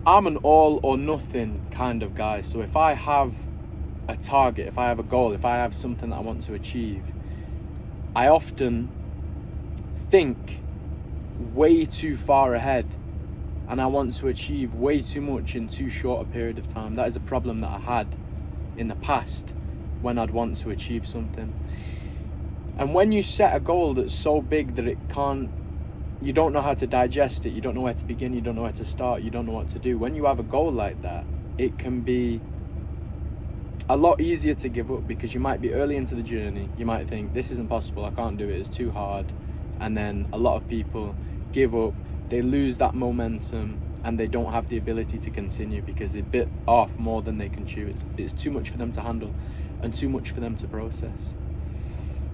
I'm an all or nothing kind of guy. So if I have a target, if I have a goal, if I have something that I want to achieve, I often think way too far ahead, and I want to achieve way too much in too short a period of time. That is a problem that I had in the past when I'd want to achieve something. And when you set a goal that's so big that you don't know how to digest it, you don't know where to begin, you don't know where to start, you don't know what to do. When you have a goal like that, it can be a lot easier to give up, because you might be early into the journey. You might think, this isn't possible, I can't do it, it's too hard. And then a lot of people give up, they lose that momentum, and they don't have the ability to continue because they bit off more than they can chew. It's too much for them to handle and too much for them to process.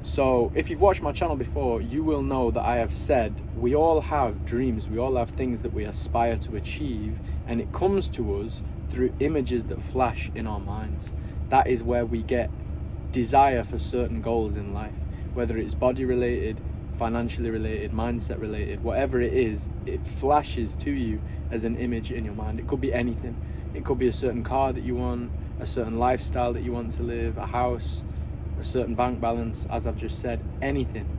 So if you've watched my channel before, you will know that I have said we all have dreams, we all have things that we aspire to achieve, and it comes to us through images that flash in our minds. That is where we get desire for certain goals in life, whether it's body related, financially related, mindset related, whatever it is, it flashes to you as an image in your mind. It could be anything. It could be a certain car that you want, a certain lifestyle that you want to live, a house, a certain bank balance, as I've just said, anything.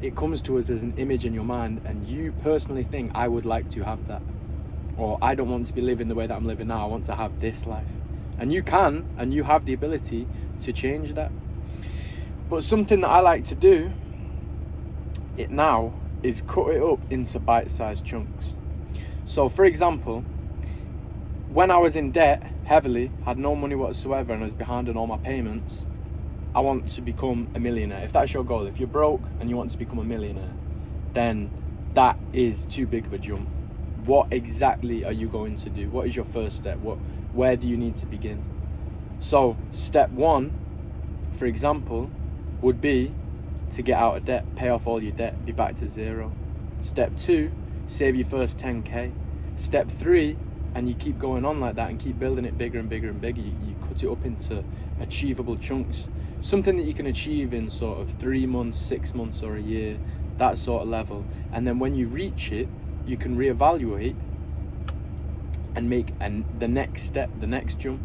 It comes to us as an image in your mind, and you personally think, I would like to have that, or I don't want to be living the way that I'm living now, I want to have this life. And you can, and you have the ability to change that. But something that I like to do it now is cut it up into bite-sized chunks. So for example, when I was in debt heavily, had no money whatsoever, and I was behind on all my payments, I want to become a millionaire. If that's your goal, if you're broke and you want to become a millionaire, then that is too big of a jump. What exactly are you going to do? What is your first step? Where do you need to begin? So step one, for example, would be to get out of debt, pay off all your debt, be back to zero. Step two, save your first 10k. Step three, and you keep going on like that and keep building it bigger and bigger and bigger. You cut it up into achievable chunks, something that you can achieve in sort of 3 months, 6 months, or a year, that sort of level. And then when you reach it, you can reevaluate and make the next step, the next jump.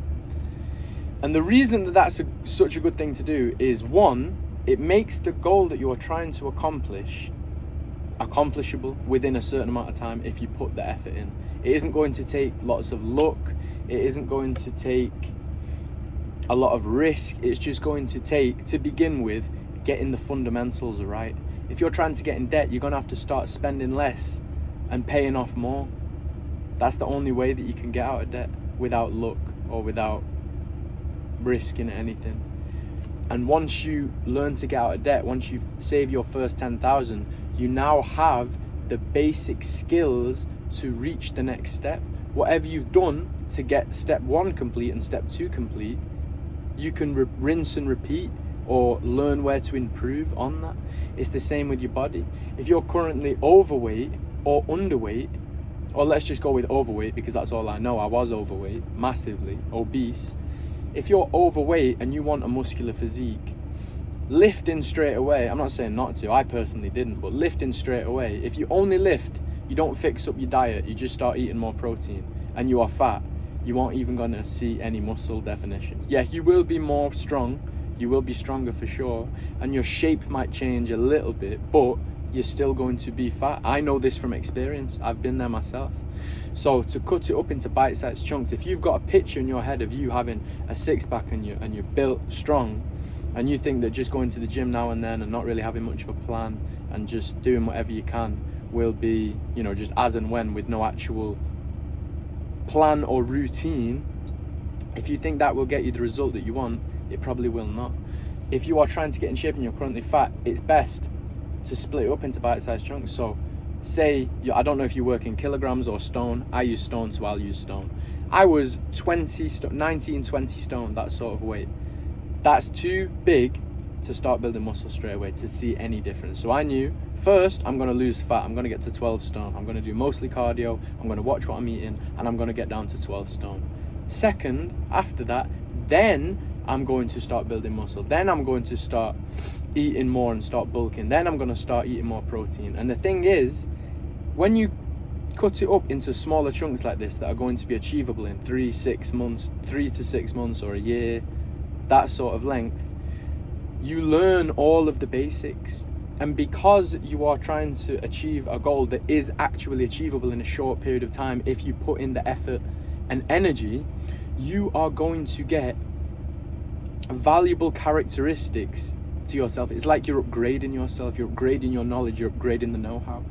And the reason that that's such a good thing to do is, one, it makes the goal that you're trying to accomplish accomplishable within a certain amount of time if you put the effort in. It isn't going to take lots of luck. It isn't going to take a lot of risk. It's just going to take, to begin with, getting the fundamentals right. If you're trying to get in debt, you're going to have to start spending less and paying off more. That's the only way that you can get out of debt, without luck or without risking anything. And once you learn to get out of debt, once you save your first 10,000, you now have the basic skills to reach the next step. Whatever you've done to get step one complete and step two complete, you can rinse and repeat or learn where to improve on that. It's the same with your body. If you're currently overweight or underweight, or let's just go with overweight because that's all I know. I was overweight, massively, obese. If you're overweight and you want a muscular physique, lifting straight away, I'm not saying not to, I personally didn't, but lifting straight away, if you only lift, you don't fix up your diet, you just start eating more protein, and you are fat, you aren't even going to see any muscle definition. Yeah, you will be more strong, you will be stronger for sure, and your shape might change a little bit, but you're still going to be fat. I know this from experience, I've been there myself. So to cut it up into bite-sized chunks, if you've got a picture in your head of you having a six-pack and you're built strong, and you think that just going to the gym now and then and not really having much of a plan and just doing whatever you can will be, just as and when, with no actual plan or routine, if you think that will get you the result that you want, it probably will not. If you are trying to get in shape and you're currently fat, it's best to split it up into bite-sized chunks. So say, I don't know if you work in kilograms or stone. I use stone, so I'll use stone. I was 19, 20 stone, that sort of weight. That's too big to start building muscle straight away to see any difference. So I knew, first, I'm going to lose fat. I'm going to get to 12 stone. I'm going to do mostly cardio. I'm going to watch what I'm eating, and I'm going to get down to 12 stone. Second, after that, then I'm going to start building muscle. Then I'm going to start eating more and start bulking. Then I'm going to start eating more protein. And the thing is, when you cut it up into smaller chunks like this that are going to be achievable in 3 to 6 months or a year, that sort of length, you learn all of the basics. And because you are trying to achieve a goal that is actually achievable in a short period of time, if you put in the effort and energy, you are going to get valuable characteristics to yourself. It's like you're upgrading yourself, you're upgrading your knowledge, you're upgrading the know-how.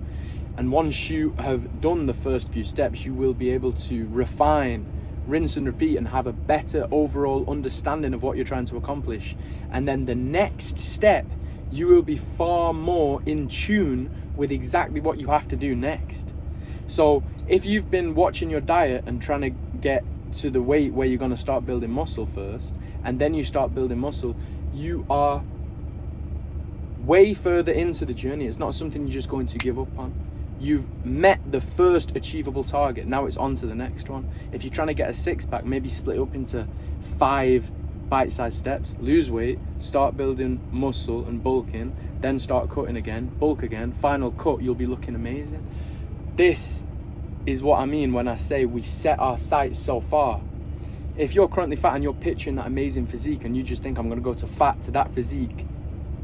And once you have done the first few steps, you will be able to refine, rinse and repeat, and have a better overall understanding of what you're trying to accomplish. And then the next step, you will be far more in tune with exactly what you have to do next. So if you've been watching your diet and trying to get to the weight where you're going to start building muscle first, and then you start building muscle, you are way further into the journey. It's not something you're just going to give up on. You've met the first achievable target. Now it's on to the next one. If you're trying to get a six-pack, maybe split up into 5 bite-sized steps. Lose weight, start building muscle and bulking, then start cutting again, bulk again, final cut, you'll be looking amazing. This is what I mean when I say we set our sights so far. If you're currently fat and you're picturing that amazing physique and you just think, I'm going to go to fat to that physique,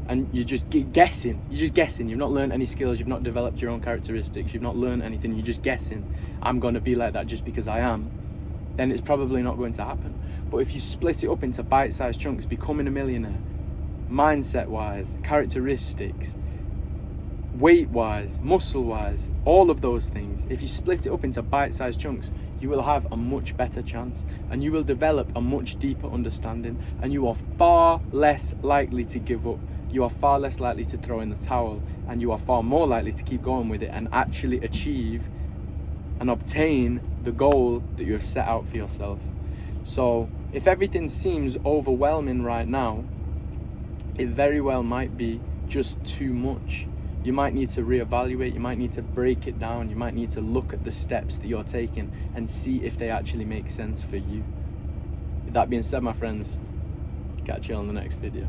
and you're just guessing, you've not learned any skills, you've not developed your own characteristics, you've not learned anything, you're just guessing, I'm going to be like that just because I am, then it's probably not going to happen. But if you split it up into bite-sized chunks, becoming a millionaire, mindset-wise, characteristics, weight-wise, muscle-wise, all of those things, if you split it up into bite-sized chunks, you will have a much better chance, and you will develop a much deeper understanding, and you are far less likely to give up. You are far less likely to throw in the towel, and you are far more likely to keep going with it and actually achieve and obtain the goal that you have set out for yourself. So if everything seems overwhelming right now, it very well might be just too much. You might need to reevaluate, you might need to break it down, you might need to look at the steps that you're taking and see if they actually make sense for you. With that being said, my friends, catch you on the next video.